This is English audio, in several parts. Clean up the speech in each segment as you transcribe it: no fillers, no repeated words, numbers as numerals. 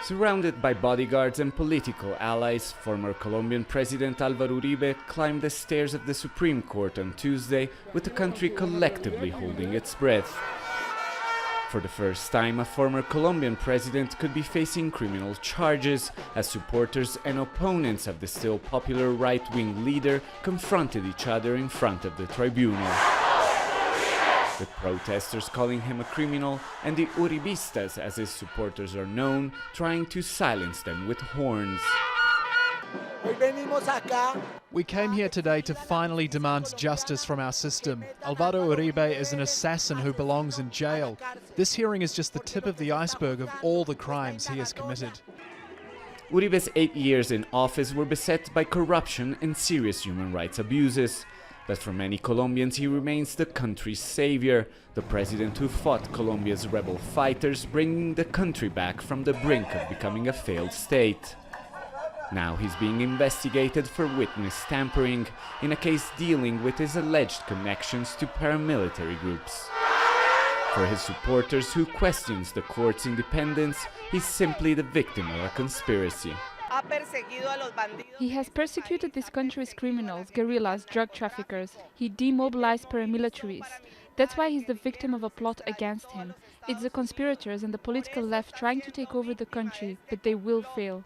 Surrounded by bodyguards and political allies, former Colombian President Alvaro Uribe climbed the stairs of the Supreme Court on Tuesday, with the country collectively holding its breath. For the first time, a former Colombian president could be facing criminal charges, as supporters and opponents of the still popular right-wing leader confronted each other in front of the tribunal, with protesters calling him a criminal and the Uribistas, as his supporters are known, trying to silence them with horns. We came here today to finally demand justice from our system. Alvaro Uribe is an assassin who belongs in jail. This hearing is just the tip of the iceberg of all the crimes he has committed. Uribe's 8 years in office were beset by corruption and serious human rights abuses. But for many Colombians, he remains the country's savior, the president who fought Colombia's rebel fighters, bringing the country back from the brink of becoming a failed state. Now he's being investigated for witness tampering, in a case dealing with his alleged connections to paramilitary groups. For his supporters, who questions the court's independence, he's simply the victim of a conspiracy. He has persecuted this country's criminals, guerrillas, drug traffickers. He demobilized paramilitaries. That's why he's the victim of a plot against him. It's the conspirators and the political left trying to take over the country, but they will fail.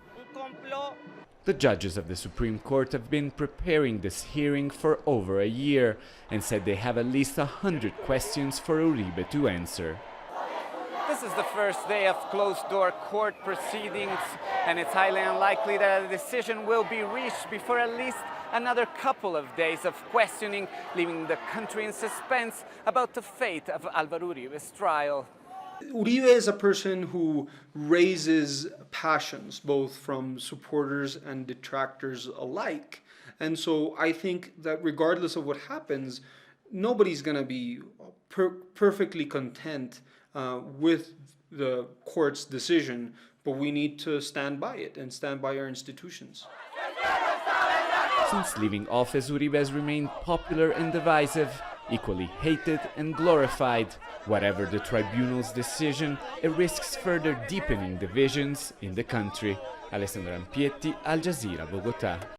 The judges of the Supreme Court have been preparing this hearing for over a year and said they have at least 100 questions for Uribe to answer. This is the first day of closed-door court proceedings, and it's highly unlikely that a decision will be reached before at least another couple of days of questioning, leaving the country in suspense about the fate of Alvaro Uribe's trial. Uribe is a person who raises passions, both from supporters and detractors alike. And so I think that regardless of what happens, nobody's going to be perfectly content with the court's decision, but we need to stand by it and stand by our institutions. Since leaving office, Uribe has remained popular and divisive, equally hated and glorified. Whatever the tribunal's decision, it risks further deepening divisions in the country. Alessandro Rampietti, Al Jazeera, Bogota.